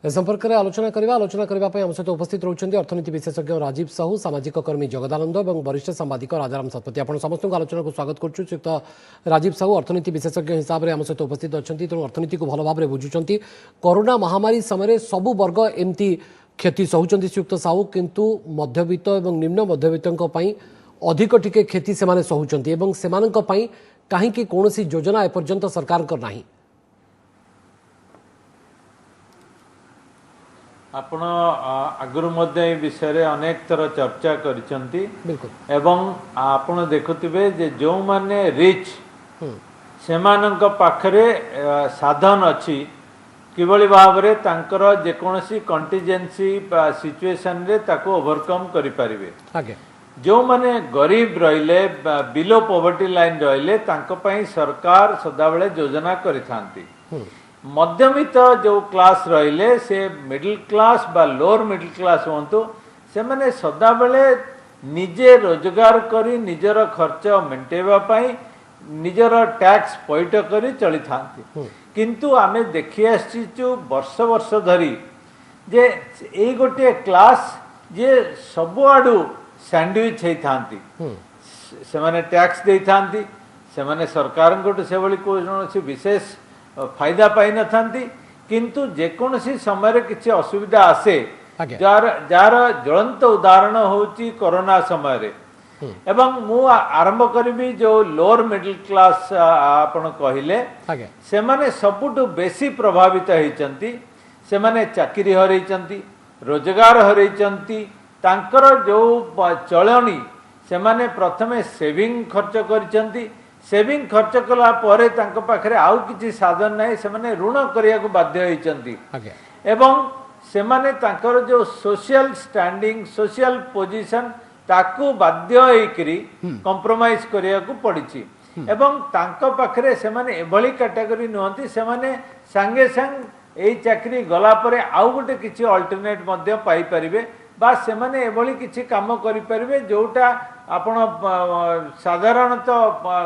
संपर्क में आलोचना करने आम सहित उपस्थित रहते अर्थनीति विशेषज्ञ राजीव साहू सामाजिक कर्मी जगदानंद और वरिष्ठ सांबादिक राजाराम शतपथी आप समस्त आलोचना को स्वागत करुँ श्रीयुक्त राजीव साहू अर्थनीति विशेषज्ञ हिसाब से आम सहित उपस्थित अच्छा तेणु अर्थनीति को भल भाव में बुझुंट कोरोना महामारी समय सबु वर्ग एमती क्षति सहूचंती श्रीयुक्त साहू किंतु मध्यवित्त और निम्न मध्यवित्त अधिक टिके क्षति से सहूचंती कहीं कौन योजना एपर्यंत सरकार ना आपण आगुरी मध्य विषय रे अनेक थर चर्चा करिसंती एवं आपण देखुथिबे जे जो माने रिच सेमानंक पाखरे साधन अछि किबळी भाबरे तांकर जे कोनसी कंटिजेंसी सिचुएशन रे ताको ओवरकम करि परिबे आगे जो माने गरीब रहिले बिलो पॉवर्टी लाइन रहिले तांको पई सरकार सदाबेले योजना करिथांती मध्यमित जो क्लास रहिले से मिडिल क्लास बा लोअर मिडिल क्लास होंतु से माने सदा बेले निजे रोजगार करी निजर खर्च मेंटेबा पाई निजर टैक्स पैठ करी चली थांती किंतु आमे देखि आछिचु वर्ष वर्ष धरी जे ए गोटे क्लास जे सब आडू सैंडविच हे थांती से माने टैक्स दे थांती से माने सरकार गोटे से बली कोनोसी विशेष फायदा पाई न थांती किंतु जेकोसी समय किसी असुविधा आसे जार ज्वलंत उदाहरण होची कोरोना समय रे एवं मु आरंभ करबी जो लोअर मिडिल क्लास आपण कहिले से माने सबुटु बेसी प्रभावित होइचंती से माने चाकरी हरैचंती रोजगार हरैचंती तांकर जो चलणी से माने प्रथमे सेविंग खर्च करिचंती सेविंग खर्च कला परे तांको पाखरे आउ किछि साधन नाही से माने ऋण करिया को बाध्य होइचंती एवं से माने तांकर जो सोशल स्टैंडिंग सोशल पोजीशन ताकू बाध्य होइकरी कंप्रोमाइज करिया को पड़िछि एवं तांको पाखरे से माने एभली कैटेगरी नहंती से माने संगे संग एई चाकरी गला परे आउ गोटे किछि अल्टरनेट मध्य पाई परिबे बा से माने एभली किछि काम करि परिबे जोटा आपण साधारणतः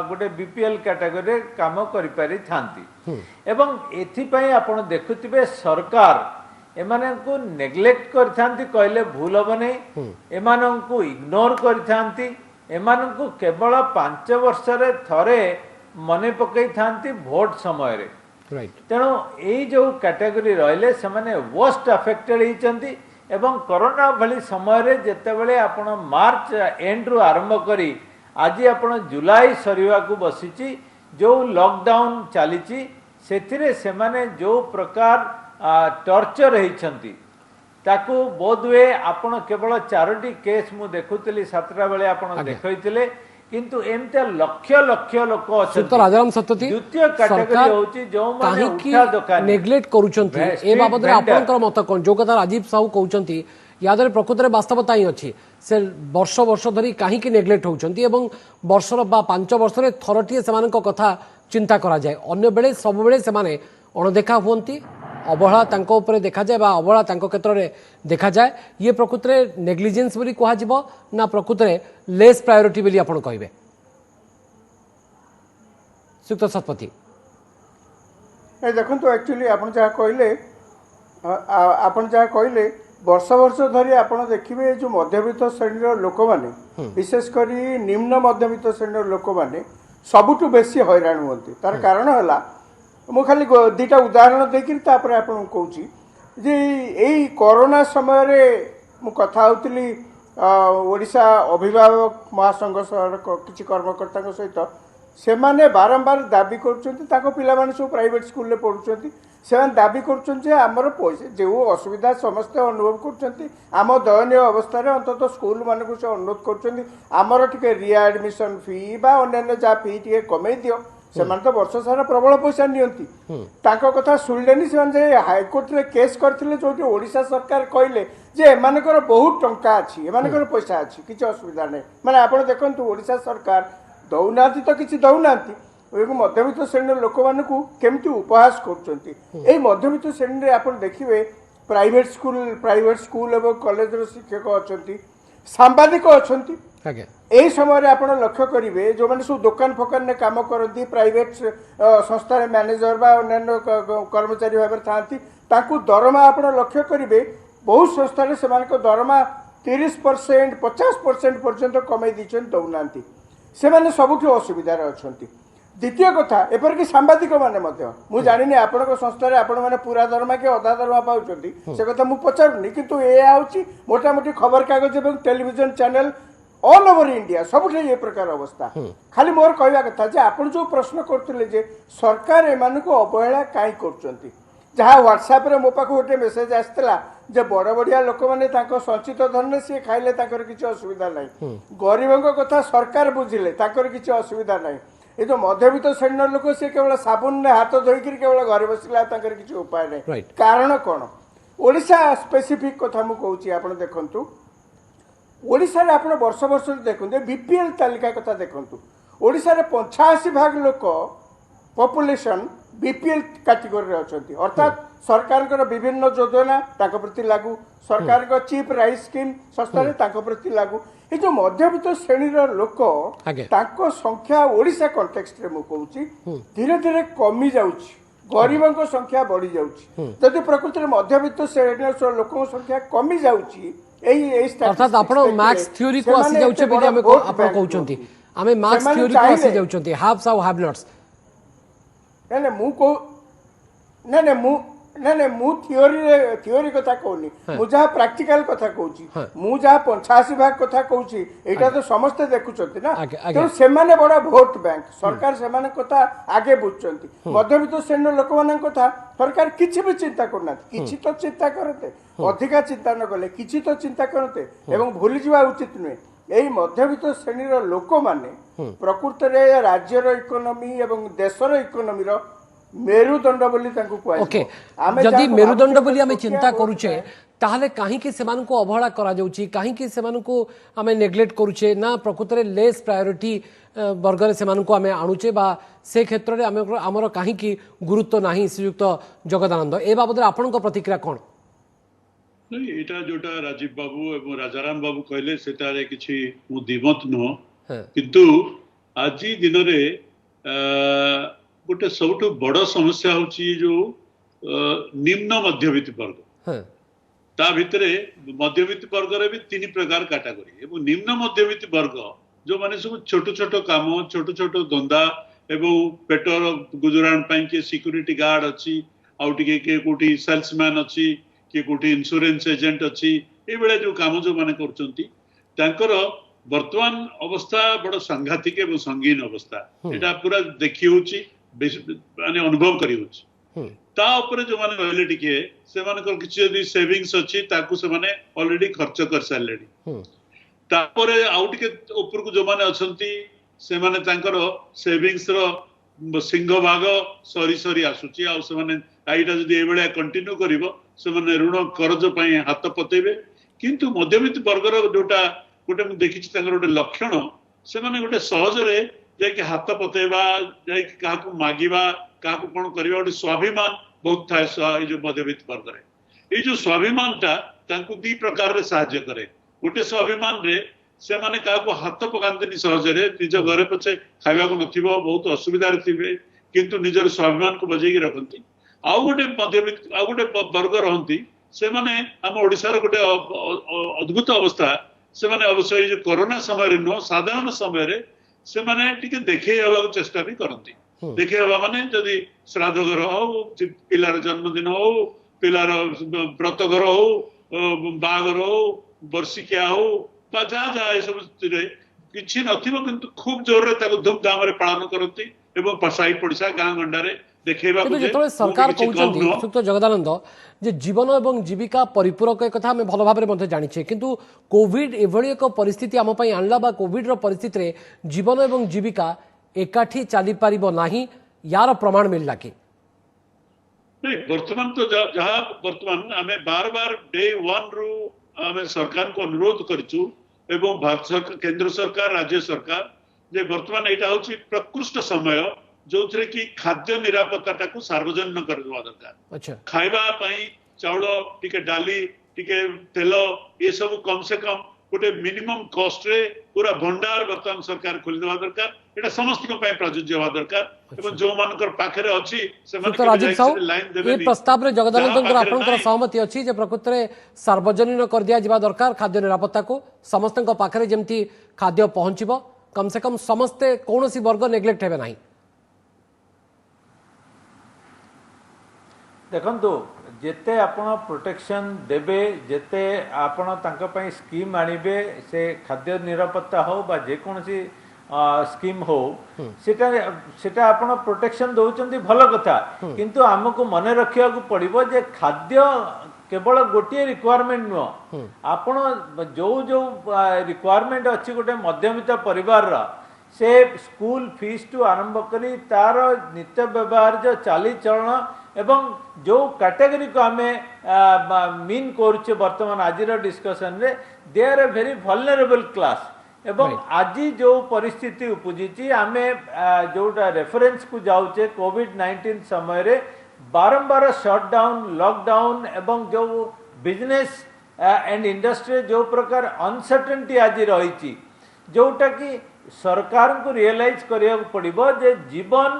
गोटे बीपीएल कैटेगरी काम करि पारि थांती एवं एथिपई आपण देखुथिबे सरकार एमानंकु नेग्लेक्ट करथांती कहले भूल हो नहीं एमानंकु इग्नोर करथांती एमानंकु केवल 5 वर्ष रे थरे मने पकई थांती वोट समय रे तेणु एई जो कैटेगरी रहले से माने वर्स्ट अफेक्टेड हिचंती एवं कोरोना भली समय रे जेतेबेले आपण मार्च एंड रु आरंभ करी आज आपण जुलाई सरीवा को बसिची जो लॉकडाउन चलीची सेथिरे से माने जो प्रकार टॉर्चर हेइछंती ताकू बोधवे आपण केवल 4टी केस मु देखुतली 7टा बेले आपण देखैतिले किंतु एमते लक्ष लक्ष लोक अछंती राजाराम शतपथी द्वितीय कैटेगरी होची जो माने उठा दुकान नेग्लेक्ट करूछंती ए बाबत रे आपनकर मत कोन जो कथा राजीव साहू कहउछंती यादरे प्रकृत रे वास्तवता ही अछि से वर्ष वर्ष धरी काहे की नेग्लेक्ट होउछंती एवं वर्ष बा 5 वर्ष रे थरटी सेमानक कथा चिंता करा जाय अन्य बेले सब बेले सेमाने अणदेखा होंती अवहेला तांको ऊपर देखा जाए अवहेला तांको क्षेत्र में देखा जाए ये प्रकृत में नेग्लिजेंस बोली कह ना प्रकृत में लेस प्रायोरिटी बोली आपण कहबे श्रीयुक्त शतपथी देखो तो एक्चुअली आपण जहाँ कहले वर्ष वर्ष धरी आपण देखिए जो मध्यवित्त श्रेणी लोक मैंने विशेषकर निम्न मध्यवित्त श्रेणी लोक मैंने सबुठु बेसी हैरान होती तार कारण है मु खाली 2टा उदाहरण देकर तापर आपन कहूँ जे यही कोरोना समय रे मु कथा होती ओडिशा अभिभावक महासंघ किसी कर्मकर्ता सहित से माने बारंबार दाबी कर पिला माने सब प्राइवेट स्कूल रे पढ़ुछंती से दाबी कर आमर पैसा जो असुविधा समस्त अनुभव कर आम दयनीय अवस्था अंततः स्कूल मान को से अनुरोध करमर टे रिएडमिशन फी बा अन्य जहाँ फी टे कमे दियो से तो वर्ष सारा प्रबल पैसा नियंती कथा शुणिलेनी से हाईकोर्ट रे केस करथिले जो ओडिशा सरकार कहले जे एमानकर बहुत टंका अछि एमानकर पैसा अछि किछि असुविधा नै माने आपण देखंतु ओडिशा सरकार दौनाती तो किछि दौनाती मध्यवित्त श्रेणी लोक मानकु केमती उपहास करछंती एई मध्यवित्त श्रेणी रे आपण देखिबे प्राइवेट स्कूल एवं कॉलेज रो शिक्षक अछंती सांबादिक अछंती यही समय आप लक्ष्य करेंगे जो मैंने सब दुकान फोकान में काम करती प्राइवेट संस्था मैनेजर बा अन्य कर्मचारी भाव था दरमा आप लक्ष्य करेंगे बहुत संस्था से दरमा 30% 50% पर्यंत कमे दौना से सबुठ असुविधार अच्छा द्वितीय कथा एपरिक सांबादिक मैंने जानी आपण संस्था आपण मैंने पूरा दरमा कि अधा दरमा पाँच से कथा मुझे पचारूनी कितु यह हूँ मोटामोटी खबर कागज और television channel all over India सब ये प्रकार अवस्था खाली मोर कहवा कथा जे आपण जो प्रश्न करते सरकार एमान को अवहेला कहीं कर जहाँ व्हाट्सएप रे मो पाख गोटे मेसेज आसला जे बड़ बड़िया लोक मैंने संचित धन सी खाइले किसी असुविधा ना गरीबों कथा सरकार बुझिले किसी असुविधा ना ये जो मध्यवित्त श्रेणी लोक सी केवल साबुन हाथ धोईक केवल घर बसला किसी उपाय नहीं कारण कौन ओडिशा स्पेसिफिक कथा मुझे कहूँ आप देखु ओडिशा रे आपण वर्ष वर्ष देखते बीपीएल तालिका कथा देखु ओडिशा रे 85% लोक पॉपुलेशन बीपीएल कैटेगरी अच्छा अर्थात सरकार विभिन्न योजना प्रति लागू सरकार चीप राइस स्कीम संस्था प्रति लागू ये जो मध्यवित्त श्रेणी लोक संख्या ओडिशा कंटेक्स्ट रे मु कहूँ धीरे धीरे कमी जाउछि गरीबों संख्या बढ़ी जाउछि जदि प्रकृति में मध्यवित्त श्रेणी लोक संख्या कमी जाउछि अर्थात आपण मैक्स थ्योरी को आसी जाउछे बिना हम आपण कहउछंती हमें मैक्स थ्योरी को आसी जाउछंती हाफ्स और हैव नॉट्स ना मु को ना मु थ्योरी कथा कहूनी मु जहाँ प्रैक्टिकल कथा कहूँ मु जहाँ 85% कथा कहूँ एटा तो समस्ते देखुछंती ना तो सेमाने बड़ा वोट बैंक सरकार सेमाने कथा आगे बुझुछंती मध्यवित्त श्रेणी लोक मान कथा सरकार किछि भी चिंता करना किछि तो चिंता करते अधिका चिंता न कले किछि तो चिंता करते एवं भूली जावा उचित नुहे यही मध्यवित्त श्रेणी लोक माने प्रकृत रे राज्यर इकोनॉमी एवं देशर इकोनॉमी रो मेरुदंड बोली तांको कुआ ओके जदि मेरुदंड बोली हमें चिंता करूचे ताहले काहे कि सेमान को अवहेला करा जाउची काहे कि सेमान को हमें नेग्लेक्ट करूचे ना प्रकृत रे लेस प्रायोरिटी वर्ग रे सेमान को हमें आणुचे बा से क्षेत्र रे हमर काहे कि गुरुत्व नाही श्रीयुक्त जगदानंद ए बाबद रे आपन को प्रतिक्रिया कोन नहीं एटा जोटा राजीव बाबू एवं राजाराम बाबू कहले सेटारे किछि मु दिमत न किंतु आज दिन रे गोटे सबुठ बड़ समस्या होची जो निम्न मध्यवित्त वर्ग ता भितरे मध्यवित्त वर्ग रे भी 3 प्रकार कैटेगरी एवं निम्न मध्यवित्त वर्ग जो माने सब छोट छोट काम छोट छोट धंदा एवं पेटर गुजरान पाई के सिक्यूरिटी गार्ड अच्छी आउ टिके के कोठी सेल्समैन अच्छी कि कोठी इंश्योरेंस एजेंट अच्छी ए बेले जो काम जो माने करचंती तांकर वर्तमान अवस्था बड़ सांघातिक एवं संगीन अवस्था एटा पूरा देखि होची माने अनुभव करी होची ता ऊपर जो माने रहले टिके से माने किछि यदि सेविंग्स अछि ताकू से माने ऑलरेडी खर्च कर सारलेडी तापरे आउ टिके ऊपर को जो माने अछंती से माने तांकर सेविंग्स रो सिंह भाग सरी सरी आसुची आ से माने आइटा जदि ए बेले कंटिन्यू करिवो से माने ऋण कर्ज पई हाथ पतेबे किंतु मध्यवित्त वर्ग रो जोटा गोटे मु देखिछि तांकर गोटे लक्षण से माने गोटे सहज रे जे हाथ पतेबा जे काकू मागिबा काकू कोन करबा गोटे स्वाभिमान बहुत थाए जो मध्यवित्त वर्ग रे ए जो स्वाभिमान ता तांकू दी प्रकार रे सहायता करे गोटे स्वाभिमान रे से माने काकू हाथ पकांतनी सहज रे निज घरे पछे खाइबा को नथिबो बहुत असुविधा रे थिबे किंतु निजर स्वाभिमान को बजेगी रखंती आउ गोटे मध्यवित्त आउ गोटे वर्ग रहंती से माने हम ओडिसा रे गोटे अद्भुत अवस्था से माने अवश्य जो कोरोना समय नो साधारण समय रे से माने टिके देखे हवा चेष्टा भी करंती देखे हवा माने जदि श्राद्ध घर हो पिलार जन्मदिन हो पिलार व्रत घर हो बागर हो वर्षिकिया हो बा जहाँ जहाँ ये सब किछि नथिबो किंतु खूब जोर रे ताको धूमधाम रे पालन करंती एवं साई पड़िसा गाँ गंडारे देखैबा को जे सरकार कहउचंती सुक्त जगदानंद जे जीवन एवं जीविका परिपूरक कथा हम भल भाबरे मध्ये जानिछे किंतु कोविड एभली एक परिस्थिति हम पई आणला बा कोविड रो परिस्थिति रे जीवन एवं जीविका एकाठी चली पारिबो नाही यार प्रमाण मिलला कि नहीं वर्तमान तो जहाँ वर्तमान आमे बार बार डे 1 रु आमे सरकार को अनुरोध करछु एवं भारत सरकार केंद्र सरकार राज्य सरकार जे वर्तमान एटा होछि प्रकृष्ट समय जो थे कि खाद्य निरापत्ता को सार्वजनिक कर दरकार अच्छा खाइबा पई चाउल टिके डाली टिके तेल ये सब कम से कम गोटे मिनिमम कॉस्ट रे पूरा भंडार वर्तमान सरकार खोली देवा दरकार एटा समस्त को पय प्रযোज्य होवा दरकार एवं जो मानकर पाखरे अछि से माने तो राजीव साहू लाइन ये देबेनी प्रस्ताव रे जगदानंदकर जहाँ पाखरे आपनकर नाही। सहमति अछि जे प्रकृत रे सार्वजनीन कर दिया जिबा दरकार खाद्य निरापत्ता को समस्त पाखरे जेमती खाद्य पहुंचबो कम से कम समस्ते कौनसी वर्ग नेग्लेक्ट हेबे नाही। देखंतु जेते आपण प्रोटेक्शन देबे जेते आपण तांका पई स्कीम आनिबे से खाद्य निरापत्ता हो बा जे कोनसी स्कीम हो सेटा सेटा आपण प्रोटेक्शन दउचंती भलो कथा किंतु हमको मने रखिया को पड़िबो जे खाद्य केवल गोटे रिक्वायरमेंट नुह आपण जो जो रिक्वायरमेंट अच्छी गोटे मध्यमित परिवार रा से स्कूल फीस टू आरंभ करी तार नित्य व्यवहार जो चाली चलन एवं जो कैटेगरी को आम मीन करुचे वर्तमान आज डिस्कशन रे they are a very vulnerable class एवं आज जो परिस्थिति उपजी आम जोटा रेफरेंस को जाऊे कोविड-19 समय रे बारंबार शटडाउन लॉकडाउन एवं जो बिजनेस एंड इंडस्ट्री जो प्रकार अनसर्टेनिटी आज रही जोटा कि सरकार को रियलाइज करिया पड़िबो जे जीवन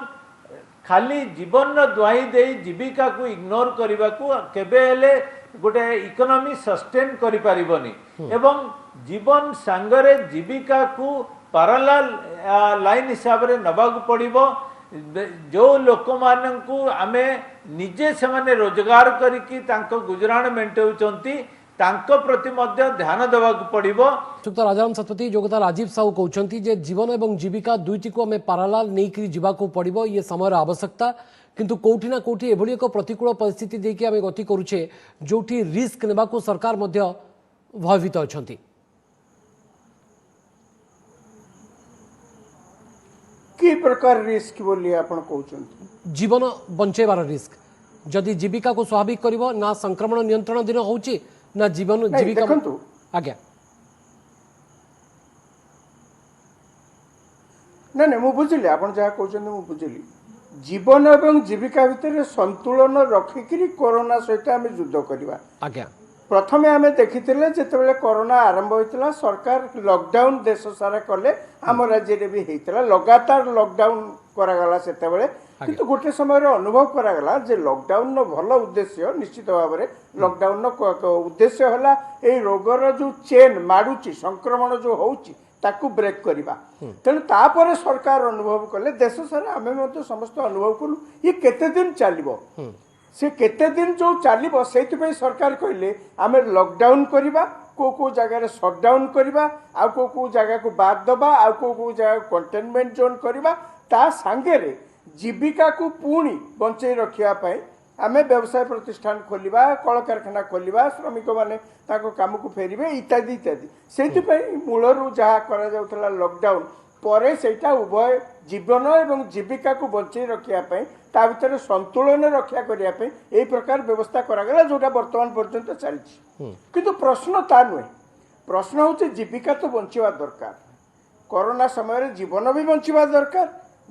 खाली जीवन दुआई दे जीविका को इग्नोर करने को केबे हेले गोटे इकोनॉमी सस्टेन करि परिबनी एवं जीवन सांगरे जीविका को पैरेलल लाइन हिसाब रे नबाक पड़िबो जो लोक माननकु आमे निजे से माने रोजगार करिकी तांको गुजराण मेंटेउचंती तांको प्रति मध्य ध्यान देवाक पड़िबो। श्रीयुक्त राजाराम शतपथी जो कथा राजीव साहू कहते जे जीवन एवं जीविका दुईटी को आम पारालाल नहीं जावाक पड़ो ये समय आवश्यकता किंतु कोठी ना कोठी एभली एक प्रतिकूल परिस्थिति देखिए आम गति करुचे जोठी रिस्क नेबा को सरकार मध्य भयभीत अछंती। कि प्रकार रिस्क बोली आपण कहउछंती जीवन बंचेबार रिस्क जदि जीविका को स्वाभाविक करिवो ना संक्रमण नियंत्रण दिन होउची ना जीवन जीविका देखंतु आज्ञा ना ना मु बुझिली आपण जहा कहउछंती मु बुझिली जीवन एवं जीविका भितर संतुलन रखिकरी कोरोना सहित आम युद्ध करवा आज्ञा प्रथमे आम देखी जिते कोरोना आरंभ होता सरकार लॉकडाउन देश सारा कले आम राज्य भी होता लगातार लॉकडाउन करागला सेतेबेले किंतु गोटे समय अनुभव करागला जे लॉकडाउन भल उद्देश्य निश्चित भाव में लॉकडाउन उद्देश्य है ये रोगर जो चेन माड़ुची संक्रमण जो होउची ताकू ब्रेक करवा तेणु तापर सरकार अनुभव कले देश सारा आम समस्त अनुभव कलु ये केते दिन चलो से केते दिन जो चलो से सरकार कहले आम लॉकडाउन करवा को जगह सटडाउन करवा आ को जगह को बाद दबा आ को जगह कंटेनमेंट जोन करवा ता सांगे रे जीविका को पुणी बंचई रखापी आम व्यवसाय प्रतिष्ठान खोलिबा कल कारखाना खोलिबा श्रमिक माने ताको काम को फेरिबे इत्यादि इत्यादि से मूलरू जहाँ करा लॉकडाउन परे सेटा उभय जीवन एवं जीविका को बंचई रखापी ता भीतर संतुलन रक्षा करने यही प्रकार व्यवस्था करागला जोटा वर्तमान पर्यंत चली किंतु प्रश्न ता नुहे प्रश्न हूँ जीविका तो बंचवा दरकार कोरोना समय जीवन भी बंचवा दरकार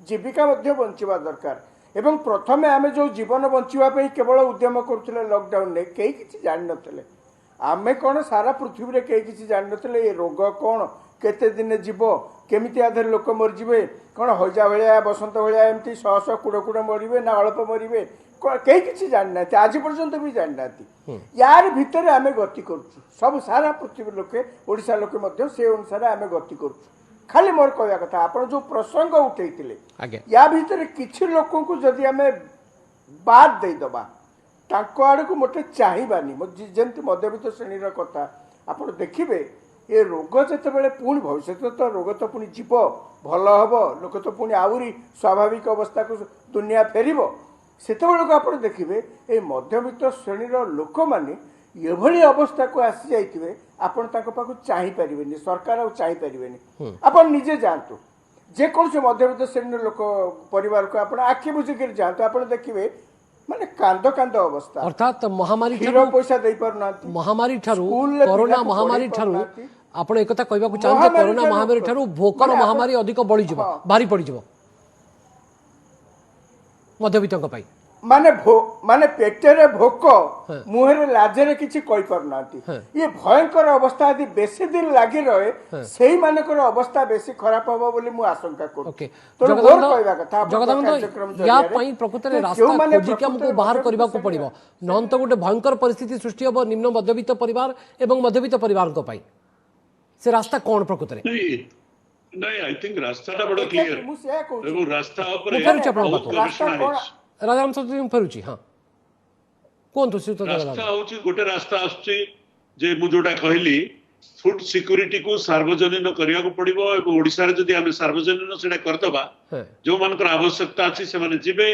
जीविका बंचवा दरकार एवं प्रथमे आम जो जीवन बंचापी केवल उद्यम करुले लॉकडाउन ने कई किसी जान नथिले आमे कौन सारा पृथ्वी में कई किसी जान नथिले ये रोग कौन केते दिन जीव केमिति आधर लोक मरजिबे कौन हजा भाया बसंत भाया एमती शह शह कुड़ कुड़ मरबे ना अल्प मरबे कई किसी जान ना आज पर्यंत भी जान ना यार भितर आम गति करुचु सब सारा पृथ्वी लोके ओडिशा लोके मध्य से अनुसार आम गति करुचु खाली मोर कहवा कथा आपण जो प्रसंग उठेइतिले या भितर किछि लोकों को जदि आम बाद दे दबा तांको आड़ को मोटे चाहिबानी जेमती मध्यवित्त श्रेणीर कथा आपण देखिबे ये रोग जिते पुणी भविष्य तो रोग तो पुणी जीव भल हम लोक तो पुणी आहरी स्वाभाविक अवस्था को दुनिया फेर से आप देखिए ये मध्यवित्त श्रेणीर लोक मैंने ये अवस्था को आसी जाइए आपण पाखु चाहिए सरकार चाहिए आप निजे जातु जेकोसी मध्यवित्त श्रेणी लोक परिवार को आप आखि बुझिक जातु आप देखिए माने कांद कांद अवस्था अर्थात महामारी पैसा दे पारना महामारी कोरोना महामारी आपण एक कथा कहबा चाहते कोरोना महामारी ठारू भोकर महामारी अधिक बढ़ी भारी पड़ मध्यवित्त माने पेटेरे भोक मुहरे लाजरे किछि कहि पारनांती ये भयंकर अवस्था यदि बेसी दिन लागि रहे सेही मानकर अवस्था बेसी खराब हबो बोली मु आशंका करू। ओके तो मोर कहबा कथा जगदानंद या पई प्रकृति रे रास्ता खोजी के हमको बाहर करबा को पड़िबो नन तो गोटे भयंकर परिस्थिति सृष्टि हबो निम्न मध्यवित्त परिवार एवं मध्यवित्त परिवार को पई से रास्ता कोन प्रकृति रे नहीं आई थिंक रास्ता बड़ा क्लियर मु से कहू एवं रास्ता ऊपर फेरुची आपण बात रास्ता कोन राजाराम सत्य फेरुची हां कोन तो सुतो रास्ता होची गोटे रास्ता आछी जे मु जोटा कहली फूड सिक्योरिटी को सार्वजनीन करिया को पड़िबो एवं ओडिसा रे जदी हमें सार्वजनीन सेटा करदबा जो मानकर आवश्यकता अछि से माने जिबे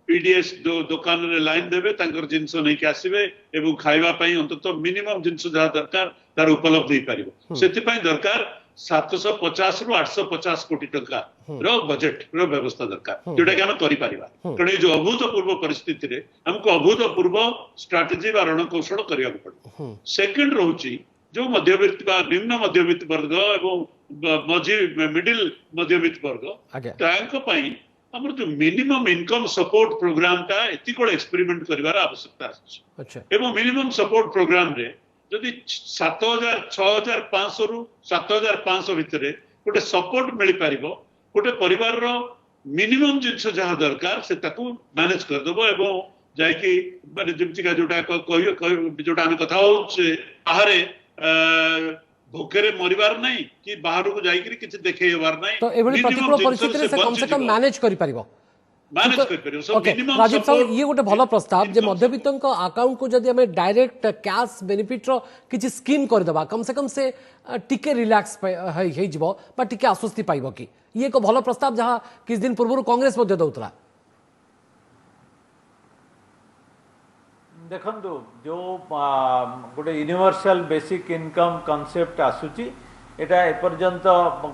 पीडीएस दुकान रे लाइन देबे तांकर जिंस नै के आसीबे एवं खाइबा पई अंतत मिनिमम जिंस जहा दरकार तार उपलब्ध होई परिबो सेति पई दरकार 750 रु 850 कोटी टंका रो बजेट रो व्यवस्था दरकार जोटा कि हम करि परिबा कारण जो अभूतपूर्व परिस्थिति रे हमको अभूतपूर्व स्ट्रेटजी व रणकौशल करिया पड़ो। सेकंड रहउची जो मध्यवित्त बा निम्न मध्यवित्त वर्ग एवं मझी मिडिल मध्यवित्त वर्ग तांको पई हमर जो मिनिमम इनकम सपोर्ट प्रोग्राम ता एति कोड एक्सपेरिमेंट करिवार आवश्यकता अछि। अच्छा एवं मिनिमम सपोर्ट प्रोग्राम रे जदि 6500 रु 7500 भितरे गोटे सपोर्ट मिल पारिबो गोटे परिवार रो मिनिमम जिंस जहा दरकार से ताकू मैनेज कर देबो एवं जाय कि माने जिमति का जोटा जोटा हम कथा होचे बाहरे भोकेरे मरिवार नहीं कि बाहर को जाई कि किछ देखे हेबार नहीं तो एबडी पर्टिकुलर परिस्थिति रे से कम से कम मैनेज करि पारिबो राजीव साहू ये गोटे भल प्रस्ताव जे मध्यवित्त अकाउंट को जदि हमें डायरेक्ट कैश बेनिफिट रो किछि स्कीम कर देबा कम से कम से टिके रिलैक्स हे जिवो बा टिके आश्वस्ति पाइबो कि ये को भल प्रस्ताव जहां किछ दिन पूर्व कांग्रेस मध्ये दउतला देखंतु जो गोटे यूनिवर्सल बेसिक इनकम कांसेप्ट आसुची एटा एपर्यंत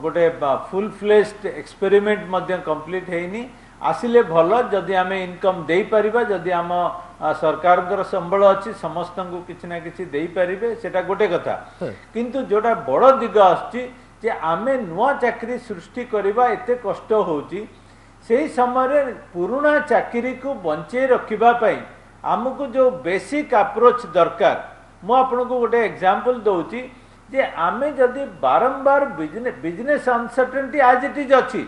गोटे फुल फ्लेज्ड एक्सपेरिमेंट मध्ये कंप्लीट हेनी आसिले भल जदि आम इनकम दे पारिबा जदि आम सरकार संबल अच्छी समस्त को किसी ना किसी दे पारिबे सेटा गोटे कथा किंतु जोटा बड़ दिग आछि जे आमे नुआ चाकरी सृष्टि करबा एते कष्ट होउची सेही समय पुराना चाकरी को बंचे रखिबा पई आमको जो बेसिक अप्रोच दरकार मु आपनको गोटे एग्जांपल दउची जे आमे जदि बारंबार बिजनेस अनसर्टेनिटी आज इट इज अच्छी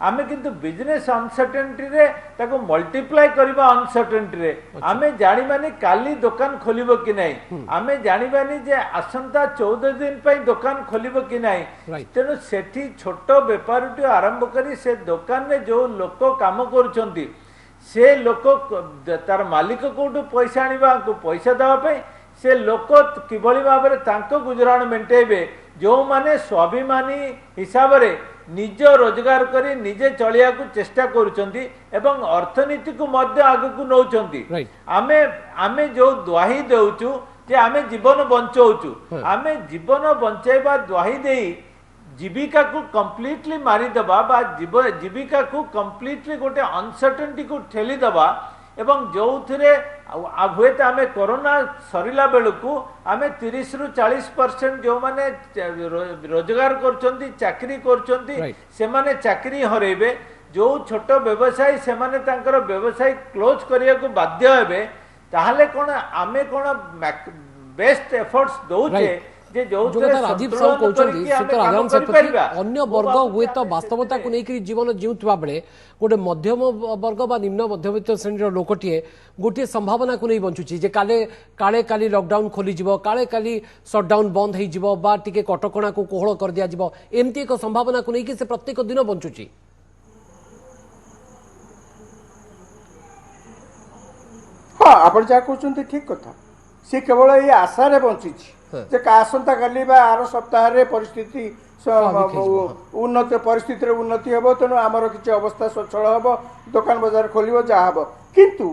आमे किंतु बिजनेस अनसर्टेनिटी रे ताको मल्टीप्लाई करबा अनसर्टेनिटी रे आमे जानि माने काली दुकान खोलिबो कि नहीं आमे जानि माने जे आसंता 14 दिन पई दुकान खोलिबो कि नहीं तेनो सेठी छोट व्यापारटी आरंभ करी से दुकान रे जो लोक काम करूछंती से लोक तार मालिक कोटू पैसा आनिबा को पैसा देबा पई से लोक किभली भाव में गुजराण मेंटेबे जो माने स्वाभिमानी हिसाब रे निज रोजगार करी निजे चलिया को चेष्टा करूछंती एवं अर्थनीति को मध्य आगु को नौछंती आमे आमे जो द्वाही देउचु जे आमे जीवन बंचौचु आमे जीवन बंचाइबा द्वाही देई जीविका को कंप्लीटली मारी दबा बा जीविका को कंप्लीटली गोटे अनसर्टेनिटी को ठेली दबा एवं जो थे हुए तो आम कोरोना सरिला बेलू आम 30 रु 40% जो माने रोजगार कर चाकरी कर चाकरी हरेबे जो छोट व्यवसायी से व्यवसाय क्लोज करने को बाध्य हेबे ताहले कोन आमे कोन बेस्ट एफर्ट्स दौचे जे जो राजीव साहू कहउछंती सुतर आगाम सत्य अन्य वर्ग हुए तो वास्तवता को लेकर जीवन जीउतबा बेले गोटे मध्यम वर्ग बा निम्न मध्यवित्त श्रेणी लोकटीए गोटे संभावना को नहीं बंचुची जे काले काली लॉकडाउन खोली जिवो काले काली शटडाउन बंद हो जिवो बा टिके कटकणा को कोहळ कर दिया जिवो एमती एक संभावना को लेकर से प्रत्येक दिन बंचुची हाँ आपण जा कहउछंती ठीक कथा से केवल ये आशा रे बंचिची जे आसंता काली बा आर सप्ताह रे परिस्थिति उन्नति परिस्थिति रे उन्नति हेबो तेणु आमर किछि अवस्था सचल हेबो दुकान बाजार खोलिबो जा हेबो किंतु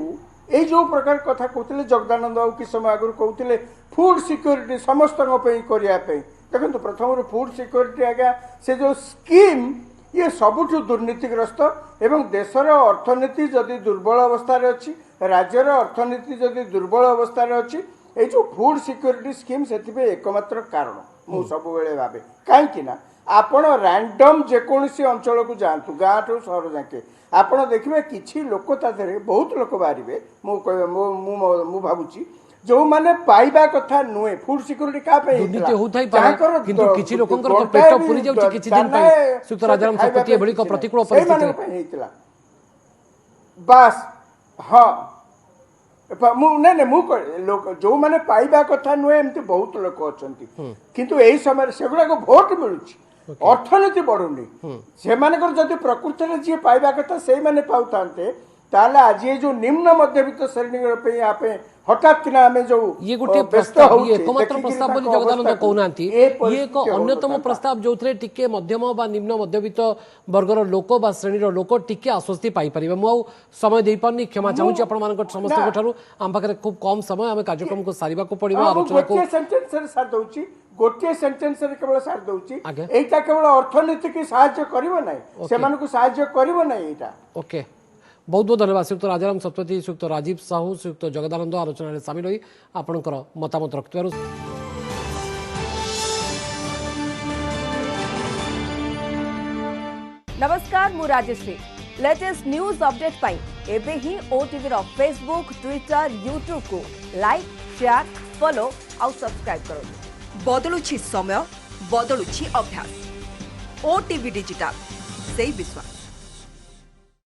ए जो प्रकार कथा कहते जगदानंद बाबू कि समय आगु कहते फूड सिक्योरिटी समस्त करने देखो प्रथम फूड सिक्योरिटी आज्ञा से जो स्कीम ये सबुठ दुर्नीतिग्रस्त एवं देशर अर्थनीति जदि दुर्बल अवस्था अच्छी राज्यर अर्थनीति जदि दुर्बल अवस्था अच्छी ये जो फूड सिक्योरिटी स्कीम से एकमात्र कारण मु सब भावे कहीं आपण रैंडम जेकोसी अंचल को जातु गाँ ठू सहर जाके आपण देखिए किसी लोक ताधे बहुत लोक बाहर मु भावुची जो माने पाइबा कथा नुहे फूड सिक्योरिटी का पे दुर्नीति होथाई पारे किंतु किछि लोकंकर जो पेट पुरी जाउची किछि दिन पय सुक्त राजाराम शतपथी एभଳି को प्रतिकूल परिस्थिति बस हाँ मु लोक जो माने पाइबा कथा नुहे एमती बहुत लोक अछंती किंतु एही समय सेगुडा को वोट मिलुची अर्थनीति बढ़ुनी से जदि प्रकृति में जी पाइबा कथा से मैंने पाते ताले आज ये जो निम्न मध्यवित्त श्रेणी यहाँ पे हठात किना हमें जो ये गोटे प्रस्ताव ये एकमात्र प्रस्ताव बोली जगदानंद कहउनांती ये एक अन्यतम प्रस्ताव जोथरे टिके मध्यम बा निम्न मध्यवित्त वर्गर लोक बा श्रेणी लोक टिके आश्वस्ति पाई परिबे मु समय देई पारनी क्षमा चाहूची आपण मानक समस्त को ठारू आम पाखरे खूब कम समय हमें कार्यक्रम को सारिबा को पड़िबा आलोचना को सेंटेंस रे साथ दउची गोटे सेंटेंस रे केवल साथ दउची एटा केवल अर्थनीति की सहायता करिवो नै से मानक सहायता करिवो नै एटा ओके बहुत बहुत धन्यवाद श्रीयुक्त राजाराम शतपथी श्रीयुक्त राजीव साहू श्रीयुक्त जगदानंद आलोचना में सामिल होई आपनकर मतामत रखिथारु नमस्कार मु राजश्री लेटेस्ट न्यूज अपडेट पाई एबे ही ओटीवी रो फेसबुक ट्विटर यूट्यूब को लाइक शेयर फॉलो आउ सब्सक्राइब करो बदलुछि समय बदलुछि अभ्यास ओटीवी डिजिटल से विश्वास।